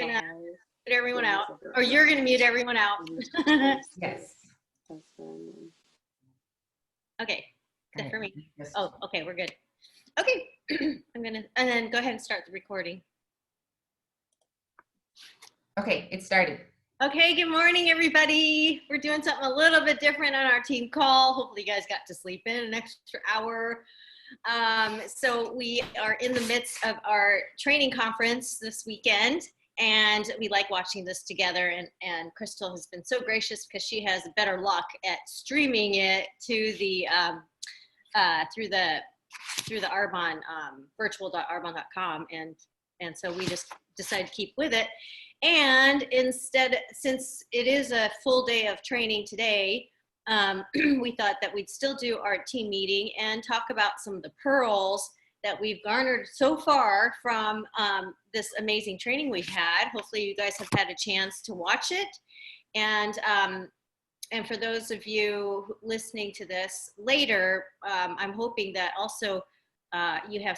I'm gonna mute everyone out, or you're gonna mute everyone out. Yes. Okay, good for me. Oh, okay, we're good. Okay, I'm gonna, and then go ahead and start the recording. Okay, it started. Okay, good morning, everybody. We're doing something a little bit different on our team call. Hopefully you guys got to sleep in an extra hour. So we are in the midst of our training conference this weekend, and we like watching this together. And Crystal has been so gracious because she has better luck at streaming it to the through the Arbonne, virtual.arbonne.com, and so we just decided to keep with it. And instead, since it is a full day of training today, we thought that we'd still do our team meeting and talk about some of the pearls that we've garnered so far from this amazing training we've had. Hopefully you guys have had a chance to watch it. And for those of you listening to this later, I'm hoping that also you have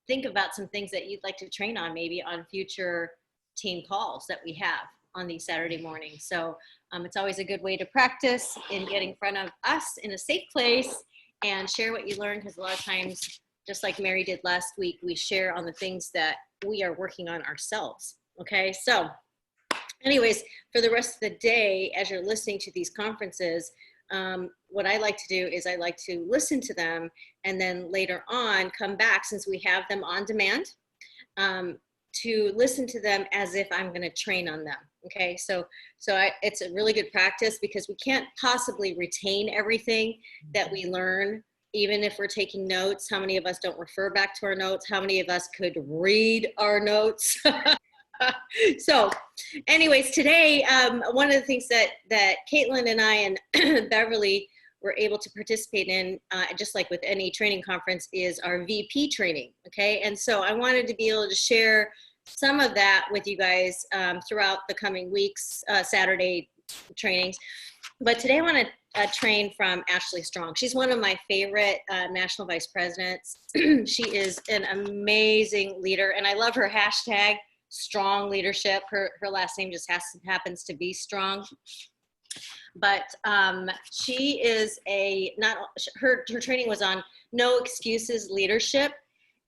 think about some things that you'd like to train on, maybe on future team calls that we have on these Saturday mornings. So it's always a good way to practice and get in front of us in a safe place and share what you learn, because a lot of times, just like Mary did last week, we share on the things that we are working on ourselves. Okay, so anyways, for the rest of the day, as you're listening to these conferences, what I like to do is I like to listen to them and then later on come back, since we have them on demand, to listen to them as if I'm going to train on them. Okay, so it's a really good practice, because we can't possibly retain everything that we learn, even if we're taking notes. How many of us don't refer back to our notes? How many of us could read our notes? So anyways, today, one of the things that Caitlin and I and Beverly were able to participate in, just like with any training conference, is our VP training. Okay, and so I wanted to be able to share some of that with you guys throughout the coming weeks, Saturday trainings. But today I want to train from Ashley Strong. She's one of my favorite national vice presidents. She is an amazing leader, and I love her hashtag, strong leadership. Her last name just happens to be Strong. But she is her training was on no excuses leadership.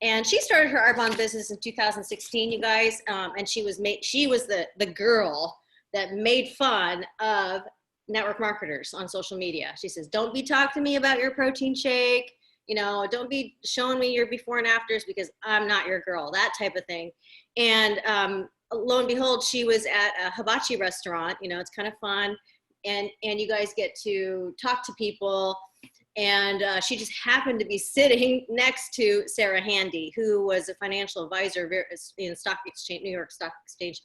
And she started her Arbonne business in 2016, you guys. And she was the girl that made fun of network marketers on social media. She says, don't be talking to me about your protein shake. You know, don't be showing me your before and afters, because I'm not your girl, that type of thing. And lo and behold, she was at a hibachi restaurant. You know, it's kind of fun. And you guys get to talk to people. And she just happened to be sitting next to Sarah Handy, who was a financial advisor in Stock Exchange, New York Stock Exchange.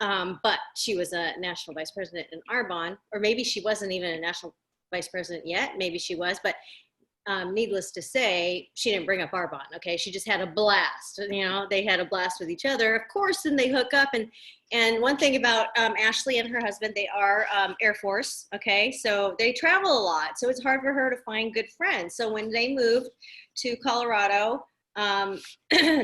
But she was a national vice president in Arbonne, or maybe she wasn't even a national vice president yet. Maybe she was, but needless to say, she didn't bring up Arbonne. Okay, she just had a blast. You know, they had a blast with each other, of course, and they hook up. And one thing about Ashley and her husband, they are Air Force. Okay, so they travel a lot, so it's hard for her to find good friends. So when they moved to Colorado, not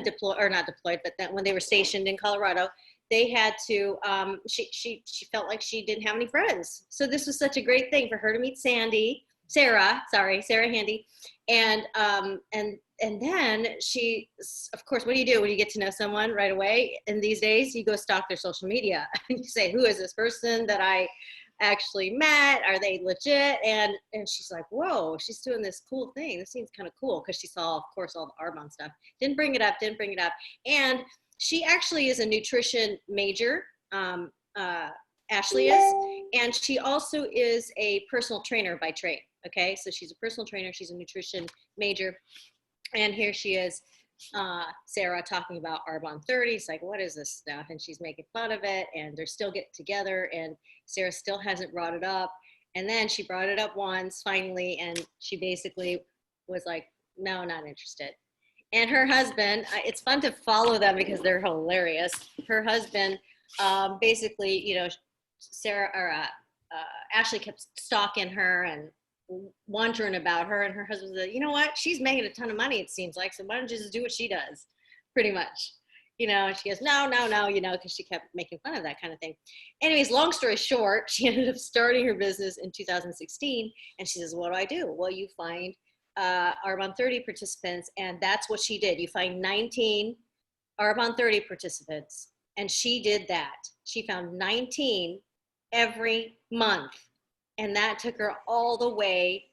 deployed, but then when they were stationed in Colorado, they had to, she felt like she didn't have any friends. So this was such a great thing for her to meet Sarah Handy. And then she, of course, what do you do when you get to know someone right away? And these days you go stalk their social media and you say, who is this person that I actually met? Are they legit? And she's like, whoa, she's doing this cool thing. This seems kind of cool, because she saw, of course, all the Arbonne stuff. Didn't bring it up. And she actually is a nutrition major, Ashley is, and she also is a personal trainer by trade. Okay, so she's a personal trainer, she's a nutrition major, and here she is, Sarah, talking about Arbonne 30. It's like, what is this stuff? And she's making fun of it, and they're still getting together, and Sarah still hasn't brought it up. And then she brought it up once finally, and she basically was like, no, not interested. And her husband, it's fun to follow them because they're hilarious. Her husband, basically, you know, Ashley kept stalking her and wondering about her, and her husband said, you know what, she's making a ton of money, it seems like, so why don't you just do what she does, pretty much. And she goes, no, no, no, because she kept making fun of that kind of thing. Anyways, long story short, she ended up starting her business in 2016. And she says, what do I do? Well, you find Arbonne 30 participants. And that's what she did. You find 19 Arbonne 30 participants. And she did that. She found 19 every month. And that took her all the way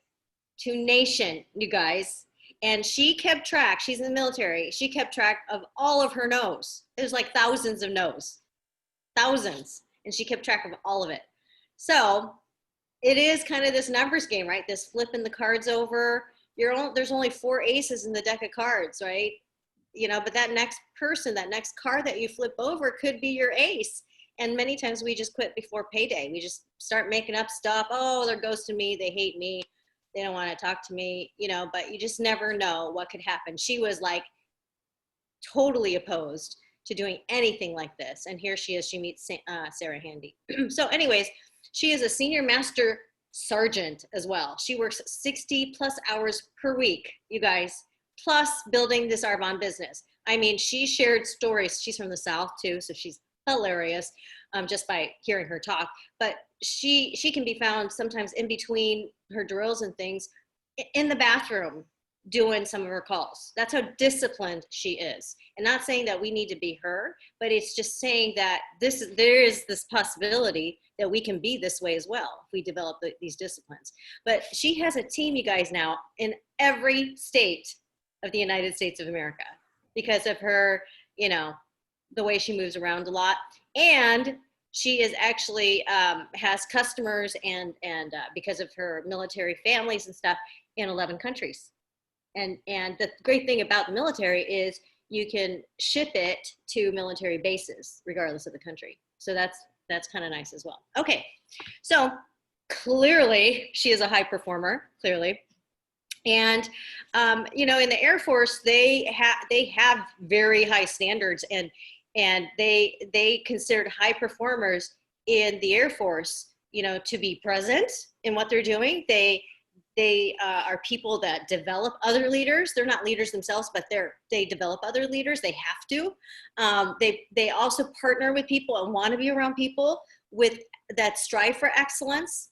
to nation, you guys. And she kept track, she's in the military, she kept track of all of her no's. There's like thousands of no's, thousands. And she kept track of all of it. So it is kind of this numbers game, right? This flipping the cards over. There's only 4 aces in the deck of cards, right? But that next person, that next card that you flip over could be your ace. And many times we just quit before payday. We just start making up stuff. Oh, they're ghosting me. They hate me. They don't want to talk to me, but you just never know what could happen. She was like totally opposed to doing anything like this. And here she is, she meets Sarah Handy. So anyways, she is a senior master sergeant as well. She works 60 plus hours per week, you guys, plus building this Arbonne business. I mean, she shared stories. She's from the South too, so she's hilarious just by hearing her talk. But she can be found sometimes in between her drills and things in the bathroom doing some of her calls. That's how disciplined she is. And not saying that we need to be her, but it's just saying that there is this possibility that we can be this way as well if we develop these disciplines. But she has a team, you guys, now in every state of the United States of America because of her, the way she moves around a lot. And she is actually has customers and because of her military families and stuff in 11 countries. And the great thing about the military is you can ship it to military bases regardless of the country. So that's kind of nice as well. Okay, so clearly she is a high performer, clearly. And in the Air Force, they have very high standards, and they considered high performers in the Air Force, to be present in what they're doing. They are people that develop other leaders. They're not leaders themselves, but they develop other leaders. They have to. They also partner with people and want to be around people that strive for excellence.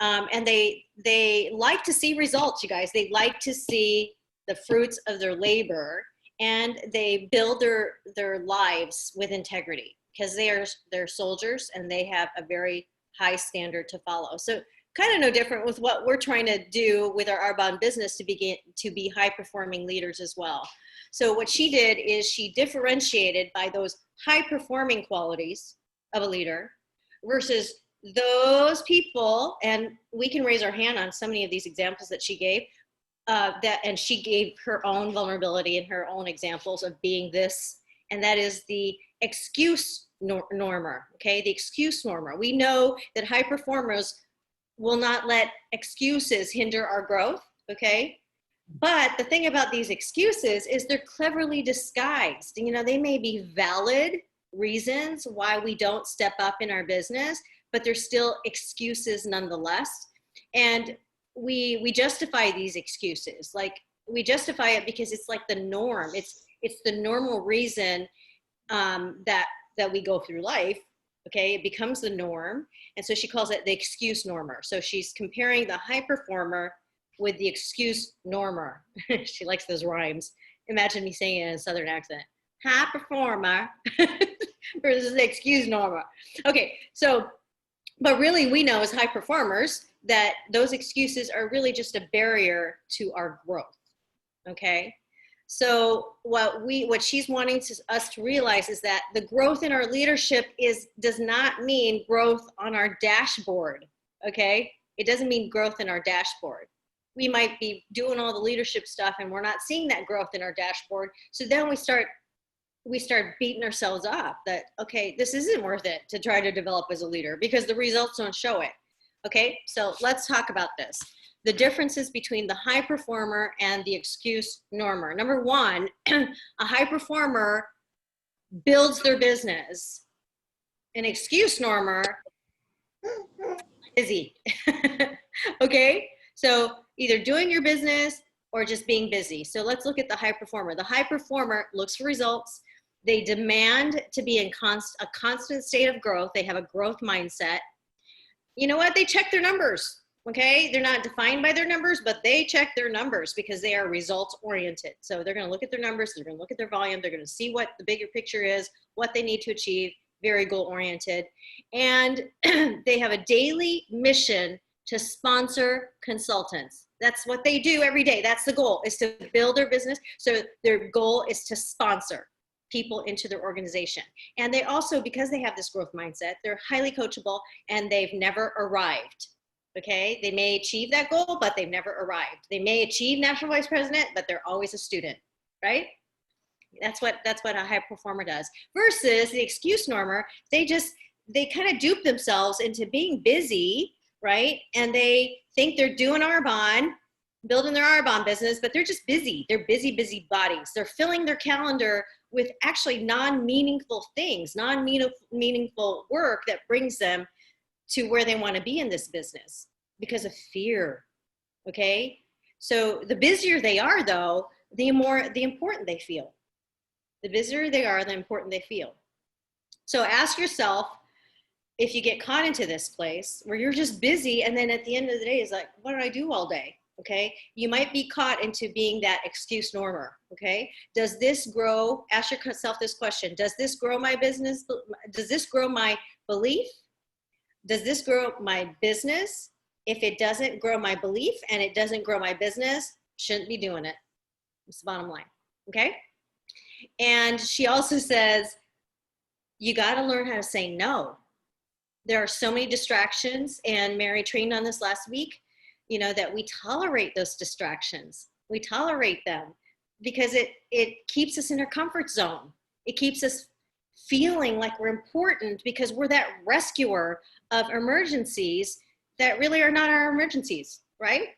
And they like to see results, you guys. They like to see the fruits of their labor, and they build their lives with integrity because they're soldiers and they have a very high standard to follow. So kind of no different with what we're trying to do with our Arbonne business to be high performing leaders as well. So what she did is she differentiated by those high performing qualities of a leader versus those people, and we can raise our hand on so many of these examples that she gave, and she gave her own vulnerability and her own examples of being this, and that is the excuse normer, okay? The excuse normer. We know that high performers will not let excuses hinder our growth, okay? But the thing about these excuses is they're cleverly disguised. They may be valid reasons why we don't step up in our business, but they're still excuses nonetheless. And we justify these excuses. Like, we justify it because it's like the norm. It's the normal reason that we go through life. Okay, it becomes the norm. And so she calls it the excuse normer. So she's comparing the high performer with the excuse normer. She likes those rhymes. Imagine me saying it in a Southern accent. High performer versus the excuse normer. Okay, so, but really we know as high performers that those excuses are really just a barrier to our growth, okay? So what she's wanting us to realize is that the growth in our leadership does not mean growth on our dashboard, okay? It doesn't mean growth in our dashboard. We might be doing all the leadership stuff and we're not seeing that growth in our dashboard. So then we start beating ourselves up that, okay, this isn't worth it to try to develop as a leader because the results don't show it. Okay, so let's talk about this. The differences between the high performer and the excuse normer. Number one, a high performer builds their business. An excuse normer, busy. Okay, so either doing your business or just being busy. So let's look at the high performer. The high performer looks for results. They demand to be in a constant state of growth. They have a growth mindset. You know what? They check their numbers. Okay, they're not defined by their numbers, but they check their numbers because they are results oriented. So they're going to look at their numbers, they're going to look at their volume, they're going to see what the bigger picture is, what they need to achieve, very goal oriented. And they have a daily mission to sponsor consultants. That's what they do every day. That's the goal, is to build their business. So their goal is to sponsor people into their organization. And they also, because they have this growth mindset, they're highly coachable and they've never arrived. Okay, they may achieve that goal, but they've never arrived. They may achieve national vice president, but they're always a student, right? That's what a high performer does. Versus the excuse normer, they kind of dupe themselves into being busy, right? And they think they're doing Arbonne, building their Arbonne business, but they're just busy. They're busy bodies. They're filling their calendar with actually non-meaningful things, non-meaningful work that brings them to where they want to be in this business because of fear. Okay, so the busier they are, though, the important they feel. The busier they are, the important they feel. So ask yourself, if you get caught into this place where you're just busy, and then at the end of the day, it's like, what did I do all day? Okay, you might be caught into being that excuse normer. Okay, does this grow? Ask yourself this question: does this grow my business? Does this grow my belief? Does this grow my business? If it doesn't grow my belief and it doesn't grow my business, shouldn't be doing it. It's the bottom line. Okay. And she also says, you got to learn how to say no. There are so many distractions, and Mary trained on this last week, that we tolerate those distractions. We tolerate them because it keeps us in our comfort zone. It keeps us feeling like we're important because we're that rescuer of emergencies that really are not our emergencies, right?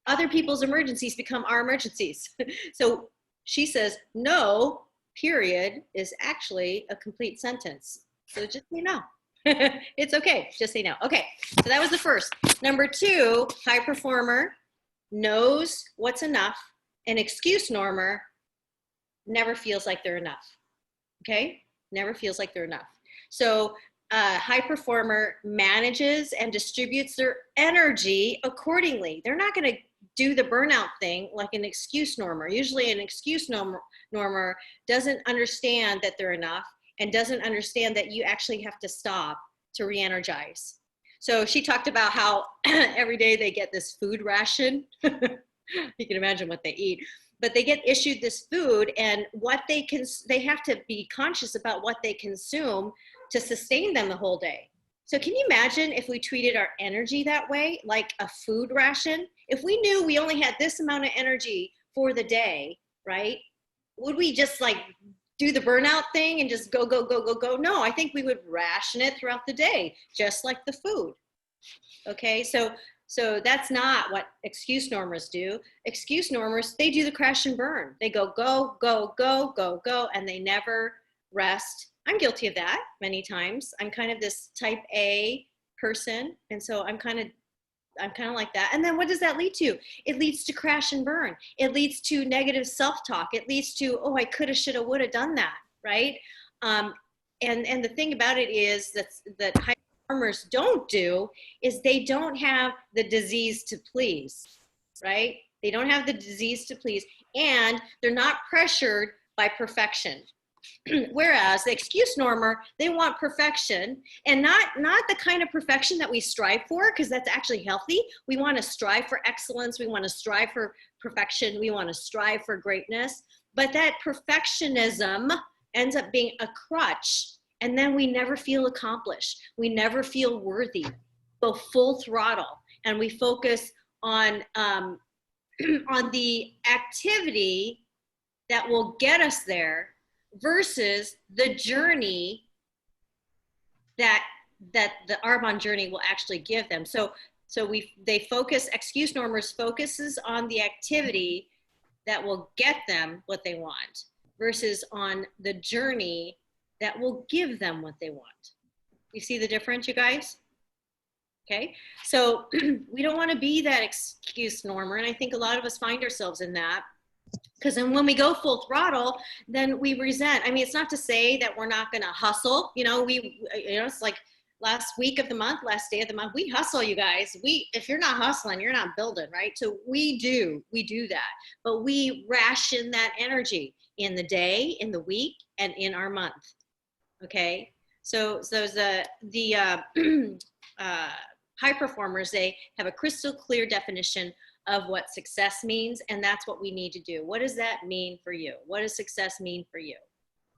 Other people's emergencies become our emergencies. So she says, no, period, is actually a complete sentence. So just say no. It's okay. Just say no. Okay. So that was the first. Number 2, high performer knows what's enough. An excuse normer never feels like they're enough. Okay. Never feels like they're enough. So high performer manages and distributes their energy accordingly. They're not going to do the burnout thing like an excuse normer. Usually an excuse normer doesn't understand that they're enough and doesn't understand that you actually have to stop to re-energize. So she talked about how every day they get this food ration. You can imagine what they eat. But they get issued this food, and they have to be conscious about what they consume to sustain them the whole day. So can you imagine if we treated our energy that way, like a food ration? If we knew we only had this amount of energy for the day, right? Would we just like do the burnout thing and just go? No, I think we would ration it throughout the day, just like the food. Okay, so that's not what excuse normers do. Excuse normers, they do the crash and burn. They go, and they never rest. I'm guilty of that many times. I'm kind of this type A person. And so I'm kind of like that. And then what does that lead to? It leads to crash and burn. It leads to negative self-talk. It leads to, oh, I coulda, shoulda, woulda done that, right? And the thing about it is that high performers don't do is they don't have the disease to please, right? They don't have the disease to please, and they're not pressured by perfection. Whereas the excuse normer, they want perfection, and not the kind of perfection that we strive for, because that's actually healthy. We want to strive for excellence. We want to strive for perfection. We want to strive for greatness. But that perfectionism ends up being a crutch, and then we never feel accomplished. We never feel worthy. Go full throttle, and we focus on the activity that will get us there versus the journey that the Arbonne journey will actually give them. So they focus, excuse normers focuses on the activity that will get them what they want versus on the journey that will give them what they want. You see the difference, you guys? Okay, so we don't want to be that excuse normer, and I think a lot of us find ourselves in that. Because then when we go full throttle, then we resent. I mean, it's not to say that we're not going to hustle. It's like last week of the month, last day of the month, we hustle, you guys. If you're not hustling, you're not building, right? So we do that, but we ration that energy in the day, in the week, and in our month. Okay. So the high performers, they have a crystal clear definition of what success means, and that's what we need to do. What does that mean for you? What does success mean for you?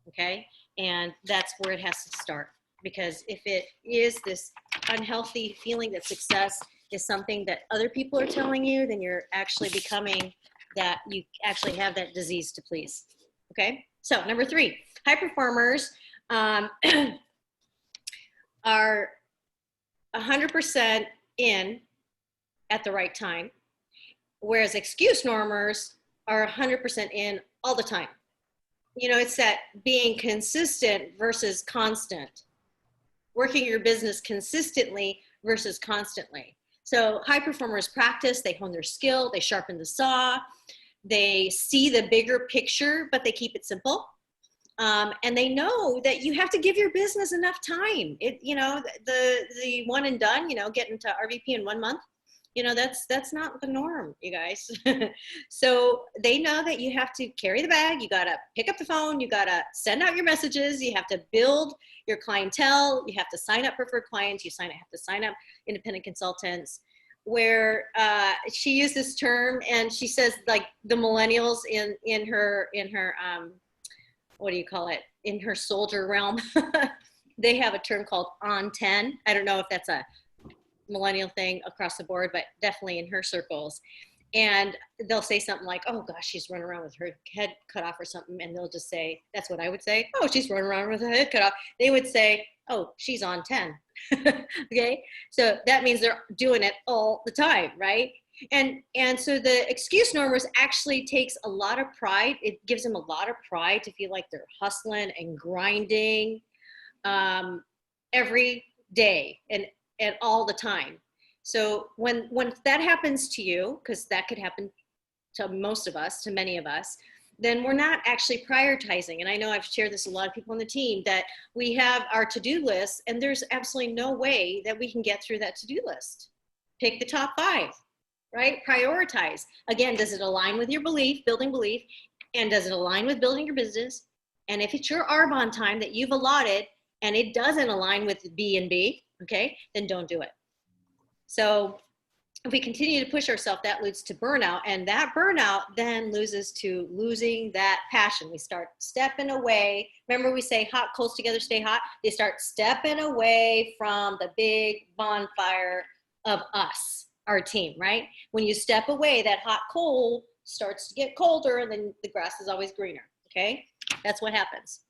Okay, and that's where it has to start, because if it is this unhealthy feeling that success is something that other people are telling you, then you're actually becoming that, you actually have that disease to please. Okay, so number 3, high performers are 100% in at the right time, whereas excuse normers are 100% in all the time. It's that being consistent versus constant, working your business consistently versus constantly. So high performers practice, they hone their skill, they sharpen the saw, they see the bigger picture, but they keep it simple. And they know that you have to give your business enough time. The one and done, getting to RVP in 1 month, that's not the norm, you guys. So they know that you have to carry the bag. You got to pick up the phone. You got to send out your messages. You have to build your clientele. You have to sign up preferred clients. You have to sign up independent consultants. Where she used this term, and she says, like, the millennials in her what do you call it? In her soldier realm, they have a term called on 10. I don't know if that's a millennial thing across the board, but definitely in her circles. And they'll say something like, oh gosh, she's running around with her head cut off or something. And they'll just say, that's what I would say. Oh, she's running around with her head cut off. They would say, oh, she's on 10. Okay. So that means they're doing it all the time. Right. And so the excuse normers actually takes a lot of pride. It gives them a lot of pride to feel like they're hustling and grinding every day and all the time. So when that happens to you, because that could happen to most of us, to many of us, then we're not actually prioritizing. And I know I've shared this with a lot of people on the team, that we have our to-do list, and there's absolutely no way that we can get through that to-do list. Pick the top 5, right? Prioritize. Again, does it align with your belief, building belief? And does it align with building your business? And if it's your Arbonne time that you've allotted and it doesn't align with B and B, okay, then don't do it. So if we continue to push ourselves, that leads to burnout, and that burnout then losing that passion. We start stepping away. Remember, we say hot coals together stay hot. They start stepping away from the big bonfire of us, our team, right? When you step away, that hot coal starts to get colder, and then the grass is always greener, okay? That's what happens.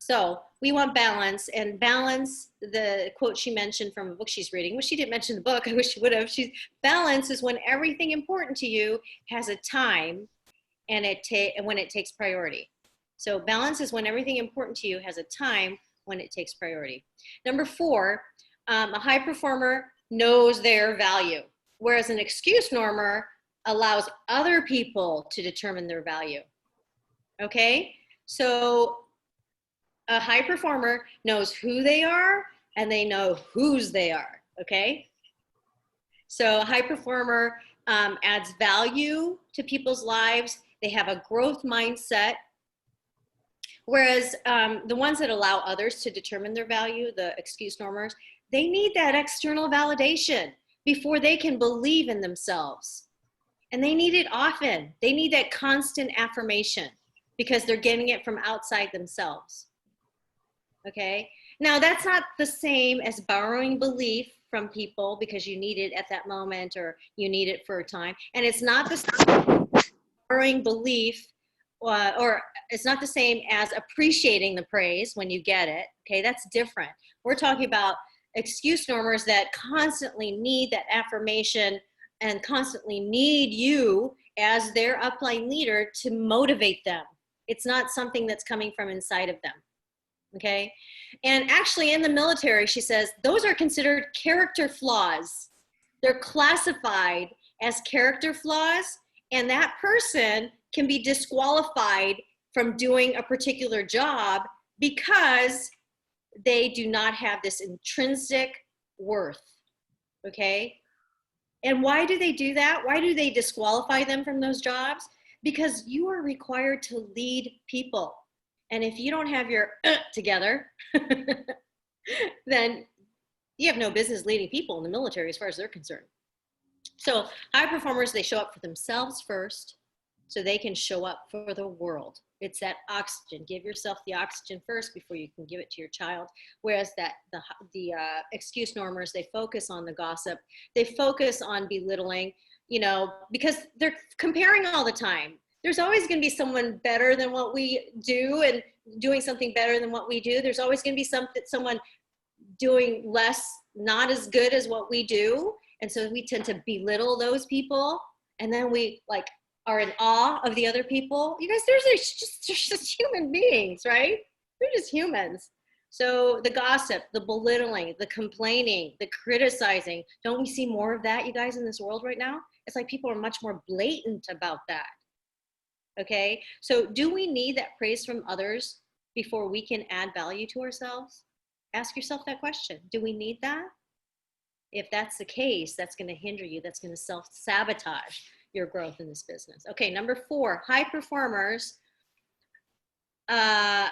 So we want balance, and balance, the quote she mentioned from a book she's reading, which she didn't mention the book, I wish she would have. Balance is when everything important to you has a time, and when it takes priority. So balance is when everything important to you has a time when it takes priority. Number 4, a high performer knows their value, whereas an excuse normer allows other people to determine their value. Okay, so a high performer knows who they are, and they know whose they are, okay? So a high performer adds value to people's lives. They have a growth mindset, whereas the ones that allow others to determine their value, the excuse normers, they need that external validation before they can believe in themselves. And they need it often. They need that constant affirmation because they're getting it from outside themselves. Okay, now that's not the same as borrowing belief from people because you need it at that moment or you need it for a time. And it's not the same as borrowing belief or it's not the same as appreciating the praise when you get it. Okay, that's different. We're talking about excuse normers that constantly need that affirmation and constantly need you as their upline leader to motivate them. It's not something that's coming from inside of them. Okay, and actually in the military, she says, those are considered character flaws. They're classified as character flaws, and that person can be disqualified from doing a particular job because they do not have this intrinsic worth, okay? And why do they do that? Why do they disqualify them from those jobs? Because you are required to lead people. And if you don't have your together, then you have no business leading people in the military as far as they're concerned. So high performers, they show up for themselves first so they can show up for the world. It's that oxygen. Give yourself the oxygen first before you can give it to your child. Whereas that the excuse normers, they focus on the gossip. They focus on belittling, you know, because they're comparing all the time. There's always going to be someone better than what we do and doing something better than what we do. There's always going to be someone doing less, not as good as what we do. And so we tend to belittle those people. And then we like are in awe of the other people. You guys, they're just human beings, right? They're just humans. So the gossip, the belittling, the complaining, the criticizing, don't we see more of that, you guys, in this world right now? It's like people are much more blatant about that. Okay, so do we need that praise from others before we can add value to ourselves? Ask yourself that question. Do we need that? If that's the case, that's going to hinder you. That's going to self-sabotage your growth in this business. Okay, number 4, high performers. What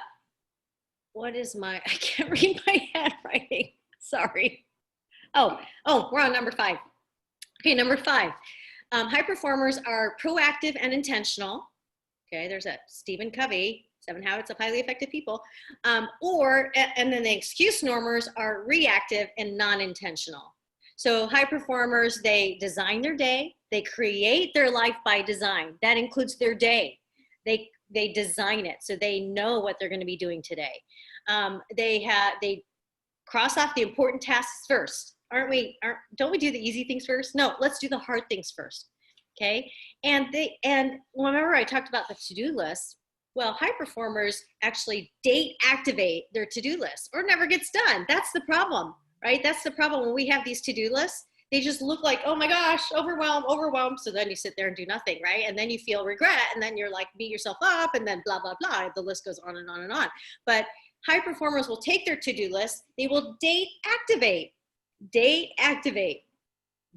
is I can't read my handwriting. Sorry. Oh, we're on number 5. Okay, number 5. High performers are proactive and intentional. Okay, there's that Stephen Covey, 7 Habits of Highly Effective People. And then the excuse normers are reactive and non-intentional. So high performers, they design their day. They create their life by design. That includes their day. They design it so they know what they're going to be doing today. They cross off the important tasks first. Don't we do the easy things first? No, let's do the hard things first. Okay. And remember I talked about the to-do list. Well, high performers actually date activate their to-do list or it never gets done. That's the problem, right? That's the problem when we have these to-do lists. They just look like, oh my gosh, overwhelmed. So then you sit there and do nothing, right? And then you feel regret and then you're like, beat yourself up and then blah, blah, blah. The list goes on and on and on. But high performers will take their to-do list. They will date activate.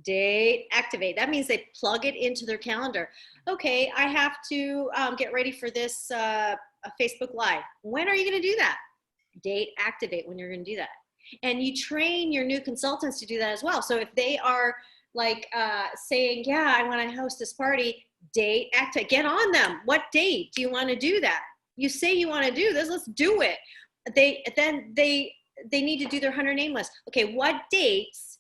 That means they plug it into their calendar. Okay, I have to get ready for this Facebook Live. When are you going to do that? Date activate when you're going to do that. And you train your new consultants to do that as well. So if they are like saying, yeah, I want to host this party, date activate, get on them. What date do you want to do that? You say you want to do this, let's do it. They need to do their 100 name list. Okay, what dates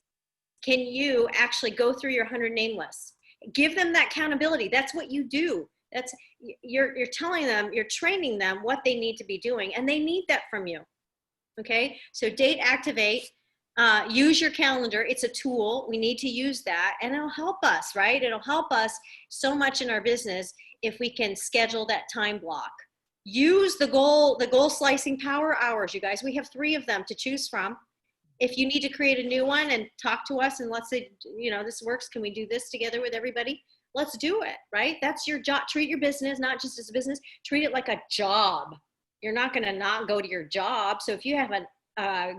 can you actually go through your 100 name list? Give them that accountability. That's what you do. That's you're telling them, you're training them what they need to be doing, and they need that from you. Okay, so date activate. Use your calendar. It's a tool. We need to use that, and it'll help us, right? It'll help us so much in our business if we can schedule that time block. Use the goal slicing power hours, you guys. We have 3 of them to choose from. If you need to create a new one and talk to us and let's say, you know, this works, can we do this together with everybody? Let's do it, right? That's your job. Treat your business not just as a business, treat it like a job. You're not going to not go to your job. So if you have a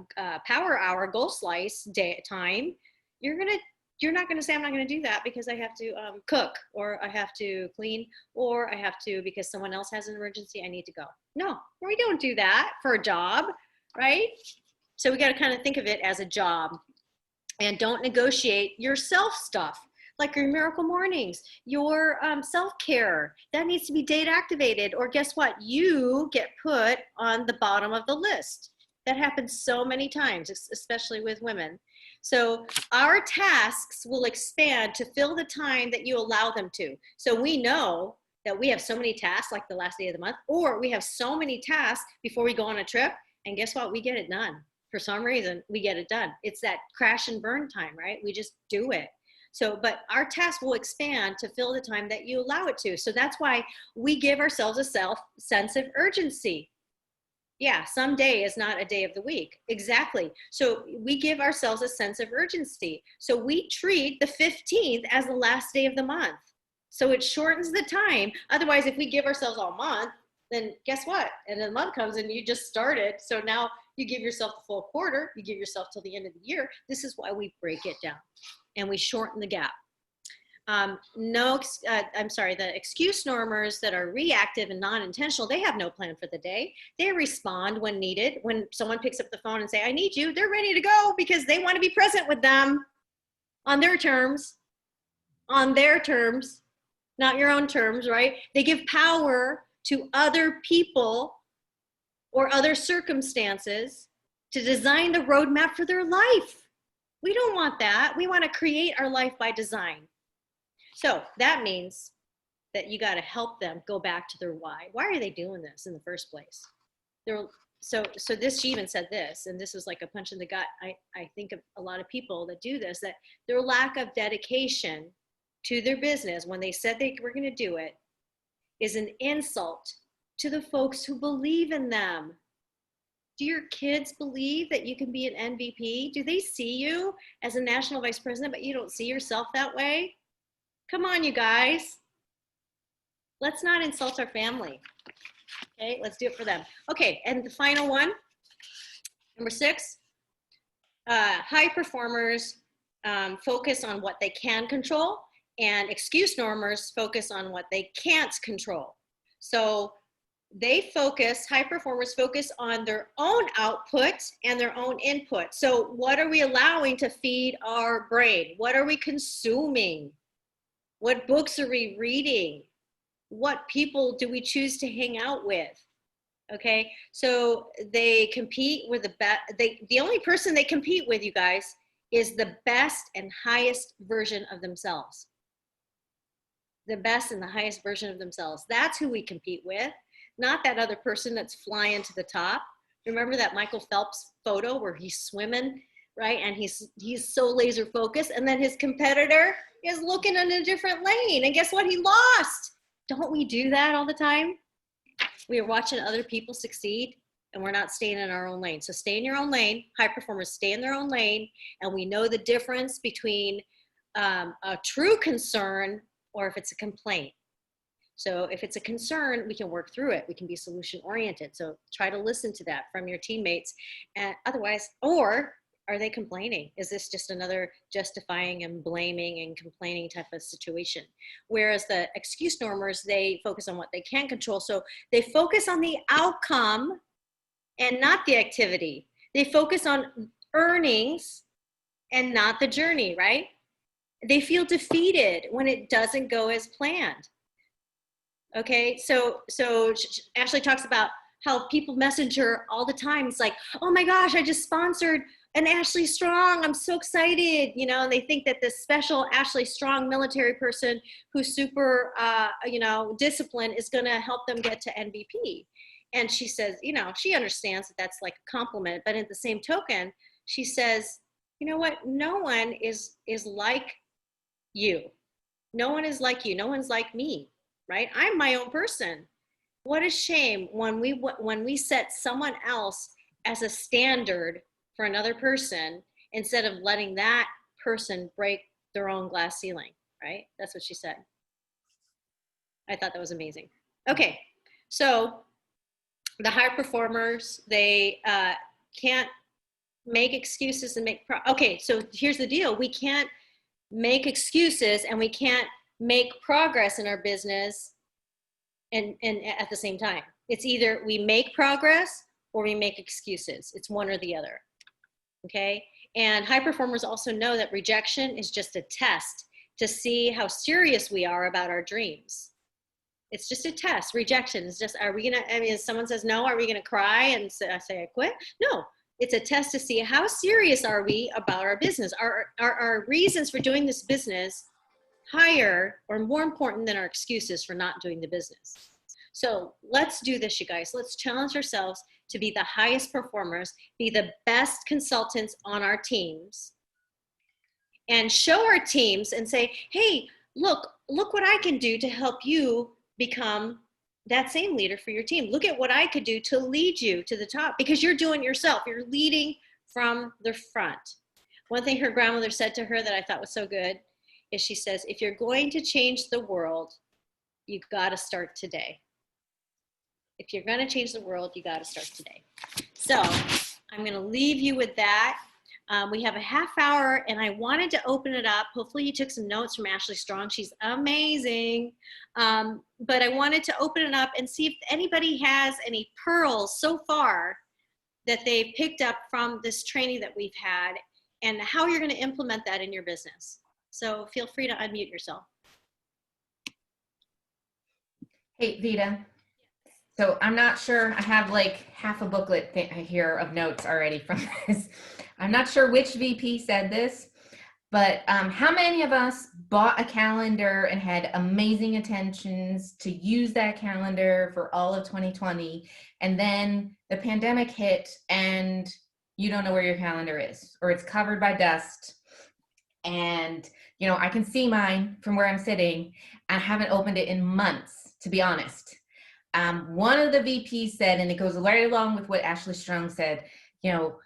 power hour goal slice time, you're not going to say, I'm not going to do that because I have to cook or I have to clean or I have to, because someone else has an emergency, I need to go. No, we don't do that for a job, right? So we got to kind of think of it as a job, and don't negotiate your self stuff like your miracle mornings, your self-care. That needs to be date activated, or guess what? You get put on the bottom of the list. That happens so many times, especially with women. So our tasks will expand to fill the time that you allow them to. So we know that we have so many tasks like the last day of the month, or we have so many tasks before we go on a trip, and guess what? We get it done. For some reason, we get it done. It's that crash and burn time, right? We just do it. So, but our task will expand to fill the time that you allow it to. So that's why we give ourselves a sense of urgency. Yeah, some day is not a day of the week. Exactly. So we give ourselves a sense of urgency. So we treat the 15th as the last day of the month. So it shortens the time. Otherwise, if we give ourselves all month, then guess what? And then the month comes and you just started. So now you give yourself the full quarter, you give yourself till the end of the year. This is why we break it down and we shorten the gap. The excuse normers that are reactive and non-intentional, they have no plan for the day. They respond when needed. When someone picks up the phone and say, I need you, they're ready to go because they want to be present with them on their terms, not your own terms, right? They give power to other people or other circumstances to design the roadmap for their life. We don't want that. We want to create our life by design. So that means that you got to help them go back to their why. Why are they doing this in the first place? So this, she even said this, and this is like a punch in the gut. I think of a lot of people that do this, that their lack of dedication to their business when they said they were going to do it is an insult to the folks who believe in them. Do your kids believe that you can be an MVP? Do they see you as a national vice president, but you don't see yourself that way? Come on, you guys. Let's not insult our family. Okay, let's do it for them. Okay, and the final one, number 6, high performers focus on what they can control, and excuse normers focus on what they can't control. So high performers focus on their own output and their own input. So what are we allowing to feed our brain? What are we consuming? What books are we reading? What people do we choose to hang out with? Okay, so they compete with the only person they compete with, you guys, is the best and highest version of themselves. The best and the highest version of themselves. That's who we compete with, not that other person that's flying to the top. Remember that Michael Phelps photo where he's swimming, right? And he's so laser focused, and then his competitor is looking in a different lane, and guess what? He lost. Don't we do that all the time? We are watching other people succeed, and we're not staying in our own lane. So stay in your own lane. High performers stay in their own lane, and we know the difference between a true concern or if it's a complaint. So if it's a concern, we can work through it. We can be solution oriented. So try to listen to that from your teammates. And otherwise, or are they complaining? Is this just another justifying and blaming and complaining type of situation? Whereas the excuse normers, they focus on what they can control. So they focus on the outcome and not the activity. They focus on earnings and not the journey, right? They feel defeated when it doesn't go as planned. Okay, so Ashley talks about how people message her all the time. It's like, oh my gosh, I just sponsored an Ashley Strong. I'm so excited, you know, and they think that this special Ashley Strong military person who's super, disciplined is going to help them get to MVP. And she says, you know, she understands that that's like a compliment, but at the same token, she says, you know what? No one is like you. No one is like you. No one's like me, right? I'm my own person. What a shame when we set someone else as a standard for another person instead of letting that person break their own glass ceiling, right? That's what she said. I thought that was amazing. Okay, so the high performers, they can't make excuses and okay, so here's the deal. We can't make excuses and we can't make progress in our business and at the same time. It's either we make progress or we make excuses. It's one or the other. Okay, and high performers also know that rejection is just a test to see how serious we are about our dreams. It's just a test. Rejection is just, are we gonna, I mean, if someone says no, are we gonna cry and say I quit? No, it's a test to see how serious are we about our business. Are our reasons for doing this business higher or more important than our excuses for not doing the business? So let's do this, you guys. Let's challenge ourselves to be the highest performers, be the best consultants on our teams, and show our teams and say, hey, look what I can do to help you become that same leader for your team. Look at what I could do to lead you to the top, because you're doing it yourself. You're leading from the front. One thing her grandmother said to her that I thought was so good is she says, if you're going to change the world, you got to start today. If you're going to change the world, you got to start today. So I'm going to leave you with that. We have a half hour, and I wanted to open it up. Hopefully you took some notes from Ashley Strong. She's amazing. But I wanted to open it up and see if anybody has any pearls so far that they've picked up from this training that we've had, and how you're going to implement that in your business. So feel free to unmute yourself. Hey, Vida. So I'm not sure, I have like half a booklet here of notes already from this. I'm not sure which VP said this, but how many of us bought a calendar and had amazing intentions to use that calendar for all of 2020, and then the pandemic hit and you don't know where your calendar is, or it's covered by dust? And, you know, I can see mine from where I'm sitting. I haven't opened it in months, to be honest. One of the VPs said, and it goes right along with what Ashley Strong said, you know,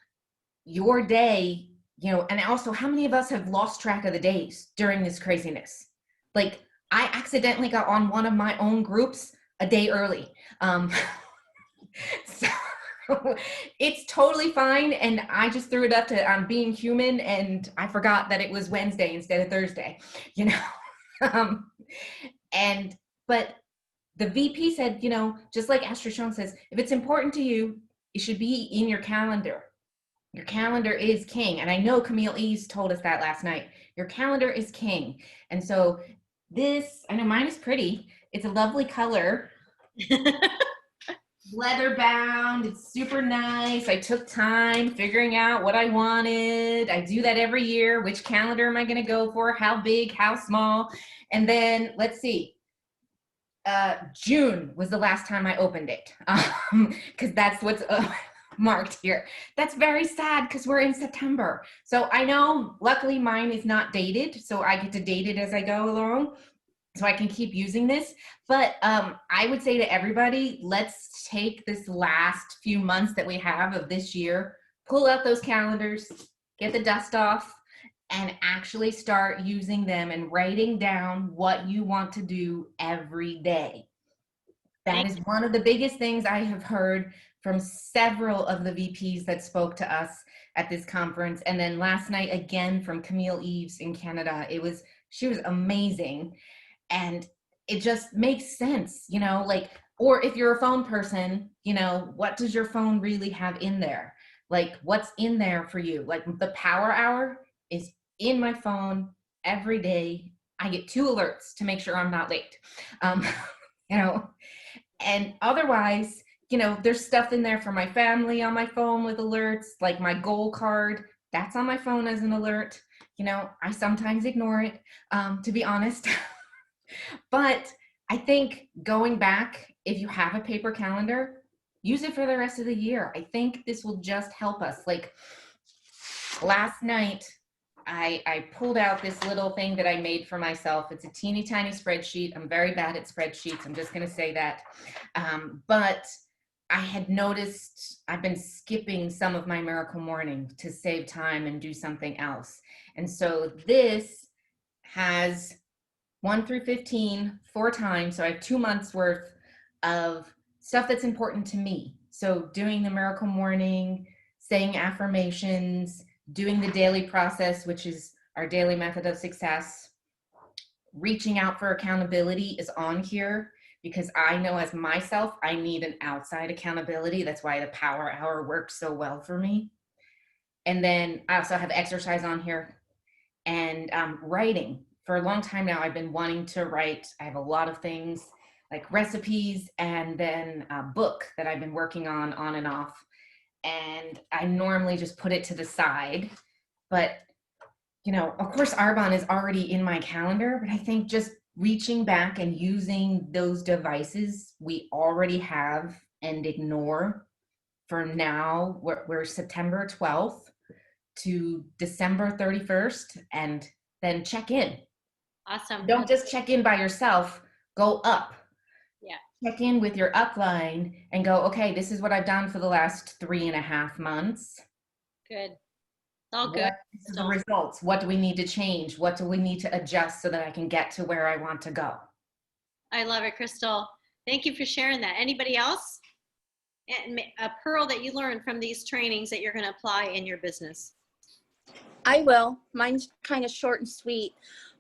your day, you know, and also how many of us have lost track of the days during this craziness? Like, I accidentally got on one of my own groups a day early. So it's totally fine. And I just threw it up to being human, and I forgot that it was Wednesday instead of Thursday, you know? But the VP said, you know, just like Ashley Strong says, if it's important to you, it should be in your calendar. Your calendar is king. And I know Camille Eves told us that last night. Your calendar is king. And so this, I know mine is pretty. It's a lovely color. Leather bound. It's super nice. I took time figuring out what I wanted. I do that every year. Which calendar am I going to go for? How big? How small? And then let's see. June was the last time I opened it, because that's what's marked here. That's very sad because we're in September. So I know, luckily mine is not dated, so I get to date it as I go along, so I can keep using this. But I would say to everybody, let's take this last few months that we have of this year, pull out those calendars, get the dust off, and actually start using them and writing down what you want to do every day. That is one of the biggest things I have heard from several of the VPs that spoke to us at this conference. And then last night, again, from Camille Eves in Canada. She was amazing. And it just makes sense, you know, like, or if you're a phone person, you know, what does your phone really have in there? Like, what's in there for you? Like, the power hour is in my phone every day. I get 2 alerts to make sure I'm not late. You know, and otherwise, you know, there's stuff in there for my family on my phone with alerts, like my goal card, that's on my phone as an alert. You know, I sometimes ignore it, to be honest. But I think going back, if you have a paper calendar, use it for the rest of the year. I think this will just help us. Like last night, I pulled out this little thing that I made for myself. It's a teeny tiny spreadsheet. I'm very bad at spreadsheets. I'm just going to say that. But I had noticed I've been skipping some of my miracle morning to save time and do something else. And so this has 1 through 15, 4 times. So I have 2 months worth of stuff that's important to me. So doing the miracle morning, saying affirmations, doing the daily process, which is our daily method of success. Reaching out for accountability is on here because I know as myself, I need an outside accountability. That's why the power hour works so well for me. And then I also have exercise on here and writing. For a long time now, I've been wanting to write. I have a lot of things like recipes and then a book that I've been working on and off. And I normally just put it to the side, but you know, of course, Arbonne is already in my calendar, but I think just reaching back and using those devices we already have and ignore for now, we're September 12th to December 31st, and then check in. Awesome. Don't just check in by yourself, go up. Yeah. Check in with your upline and go, okay, this is what I've done for the last 3.5 months. Good. all good. What is the results? What do we need to change? What do we need to adjust so that I can get to where I want to go? I love it, Crystal. Thank you for sharing that. Anybody else? And a pearl that you learned from these trainings that you're going to apply in your business? I will. Mine's kind of short and sweet.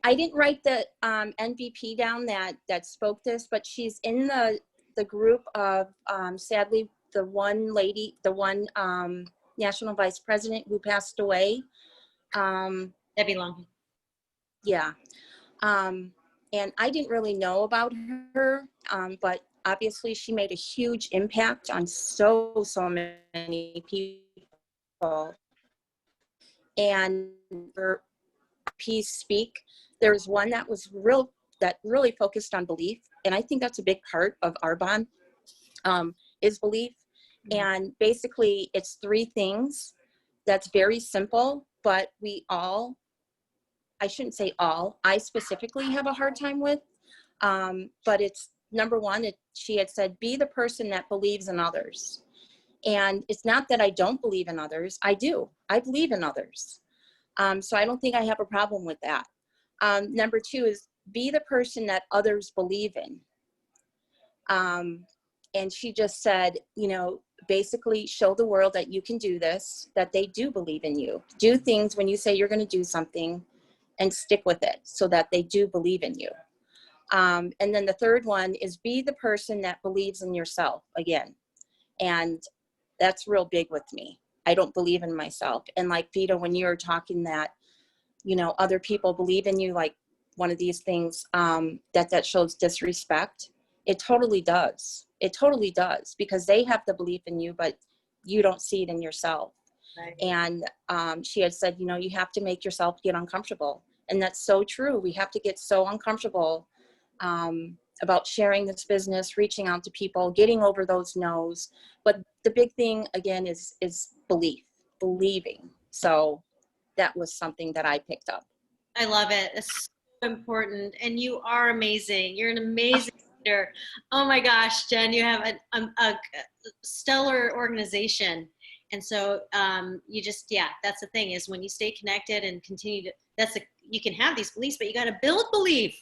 I didn't write the MVP down that spoke this, but she's in the group of, sadly, the one lady, the one national vice president who passed away. Debbie Long. Yeah. And I didn't really know about her, but obviously she made a huge impact on so many people. And her piece speak, there's one that was that really focused on belief. And I think that's a big part of Arbonne, is belief. And basically it's 3 things that's very simple, but we all, I shouldn't say all, I specifically have a hard time with, but it's number 1, she had said, be the person that believes in others. And it's not that I don't believe in others. I do. I believe in others. So I don't think I have a problem with that. Number 2 is be the person that others believe in. And she just said, you know, basically show the world that you can do this, that they do believe in you. Do things when you say you're going to do something and stick with it so that they do believe in you. And then the 3rd one is be the person that believes in yourself again. And that's real big with me. I don't believe in myself. And like Vida, when you were talking that, you know, other people believe in you, like one of these things, that shows disrespect. It totally does. It totally does, because they have the belief in you, but you don't see it in yourself. Right. And she had said, you know, you have to make yourself get uncomfortable. And that's so true. We have to get so uncomfortable about sharing this business, reaching out to people, getting over those no's. But the big thing again is believing. So that was something that I picked up. I love it. It's so important. And you are amazing. You're an amazing leader. Oh my gosh, Jen, you have a stellar organization. And so you just, yeah, that's the thing, is when you stay connected and continue to, you can have these beliefs, but you got to build belief.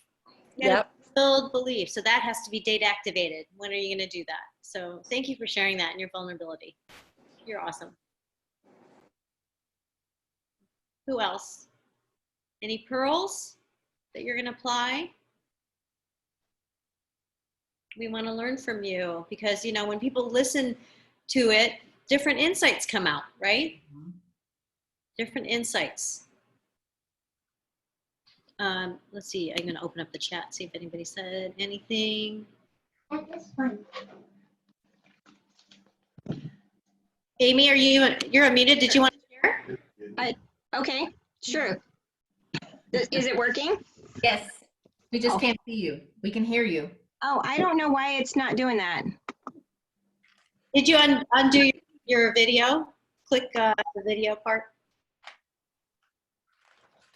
Yep. Build belief. So that has to be data activated. When are you going to do that? So thank you for sharing that and your vulnerability. You're awesome. Who else? Any pearls that you're going to apply? We want to learn from you, because, you know, when people listen to it, different insights come out, right? Mm-hmm. Different insights. Let's see, I'm going to open up the chat, see if anybody said anything. Amy, you're unmuted. Did you want to share? Okay, sure. Is it working? Yes. We just can't see you. We can hear you. Oh, I don't know why it's not doing that. Did you undo your video? Click the video part.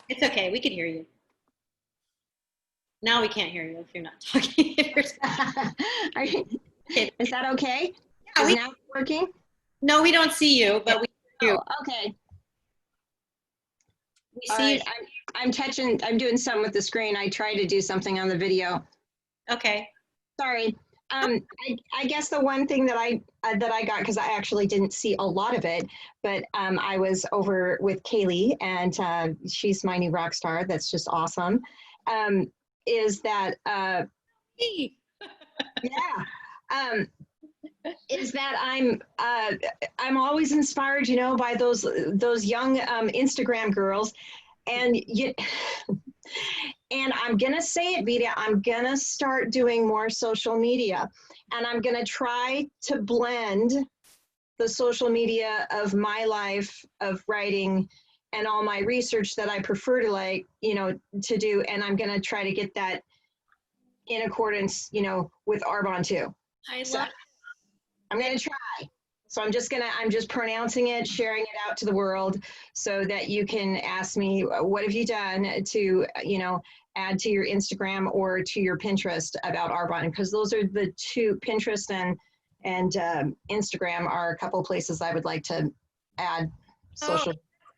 It's okay. We can hear you. Now we can't hear you if you're not talking. Is that okay? Yeah, is now working? No, we don't see you, but we hear you. Oh, okay. We see you. I'm doing something with the screen. I tried to do something on the video. Okay. Sorry. I guess the one thing that I got, because I actually didn't see a lot of it, but I was over with Kaylee, and she's my new rock star. That's just awesome. Is that yeah. Is that I'm always inspired, you know, by those young Instagram girls, and and I'm gonna say it, Vida, I'm gonna start doing more social media, and I'm gonna try to blend the social media of my life of writing and all my research that I prefer to to do, and I'm gonna try to get that in accordance, you know, with Arbonne too. I love. I'm gonna try. So I'm just pronouncing it, sharing it out to the world, so that you can ask me, what have you done to, you know, add to your Instagram or to your Pinterest about Arbonne? Because those are the two, Pinterest and Instagram are a couple places I would like to add social.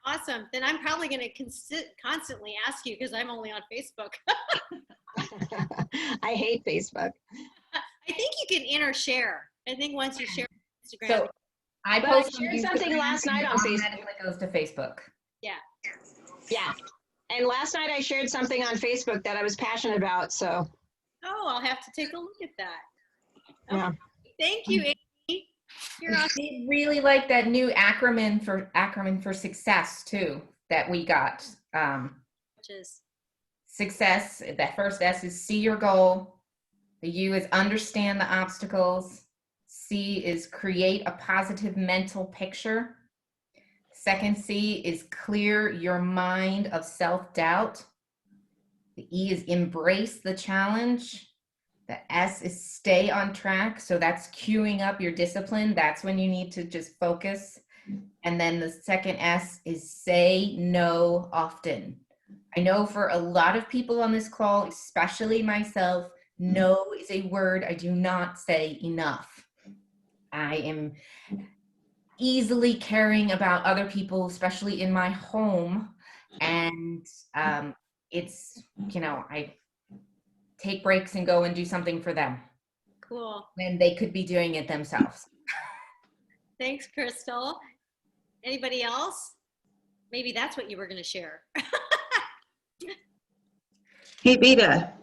Oh, Awesome. Then I'm probably going to constantly ask you because I'm only on Facebook. I hate Facebook. I think you can inner share. I think once you share on Instagram. So I But I posted shared something last night on Facebook. automatically goes to Facebook. Yeah. Yeah. And last night I shared something on Facebook that I was passionate about. So, Oh, I'll have to take a look at that. yeah. Okay. Thank you, Amy. You're awesome. I really like that new acronym for success too that we got. Which is Success, that first S is see your goal. The U is understand the obstacles. C is create a positive mental picture. Second C is clear your mind of self-doubt. The E is embrace the challenge. The S is stay on track. So that's queuing up your discipline. That's when you need to just focus. And then the second S is say no often. I know for a lot of people on this call, especially myself, no is a word I do not say enough. I am easily caring about other people, especially in my home. And it's, I take breaks and go and do something for them cool. when they could be doing it themselves. Thanks, Crystal. Anybody else? Maybe that's what you were going to share. Hey, Vida.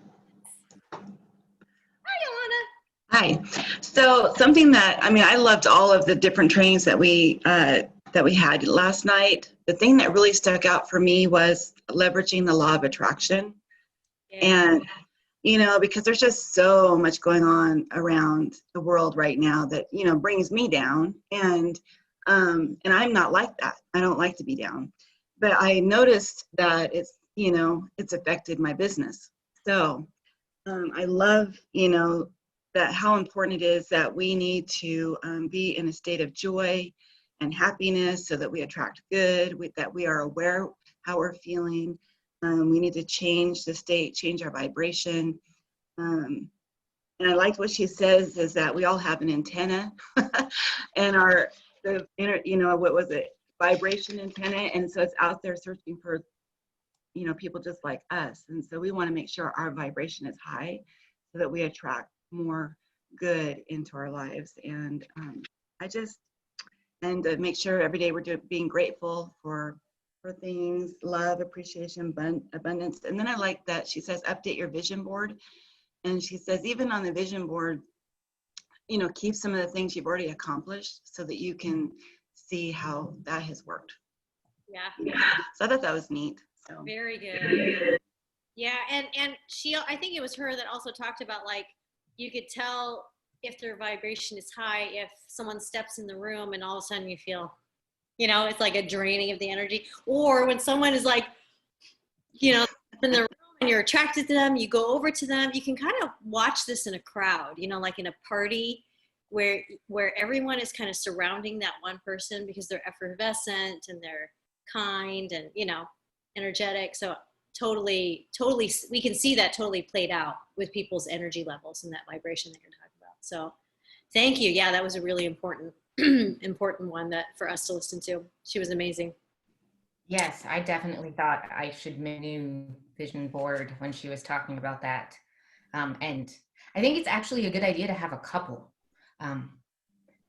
Hi, Alana. Hi. So something that, I loved all of the different trainings that we had last night. The thing that really stuck out for me was leveraging the law of attraction. Yeah. And, because there's just so much going on around the world right now that, brings me down. And I'm not like that. I don't like to be down. But I noticed that it's affected my business. So I love, that how important it is that we need to be in a state of joy and happiness so that we attract good, that we are aware how we're feeling. We need to change the state, change our vibration. And I liked what she says is that we all have an antenna and what was it? Vibration antenna. And so it's out there searching for, people just like us. And so we want to make sure our vibration is high so that we attract more good into our lives. And to make sure every day we're being grateful for things, love, appreciation, abundance. And then I like that she says, update your vision board. And she says, even on the vision board, keep some of the things you've already accomplished so that you can see how that has worked. Yeah. So I thought that was neat. So Very good. Yeah, and I think it was her that also talked about, like, you could tell if their vibration is high if someone steps in the room and all of a sudden you feel, it's like a draining of the energy. Or when someone is like, in the room and you're attracted to them, you go over to them. You can kind of watch this in a crowd, like in a party where everyone is kind of surrounding that one person because they're effervescent and they're kind and, energetic. So totally, we can see that totally played out with people's energy levels and that vibration that you're talking about. So thank you. Yeah, that was a really important one that for us to listen to. She was amazing. Yes, I definitely thought I should make a new vision board when she was talking about that. And I think it's actually a good idea to have a couple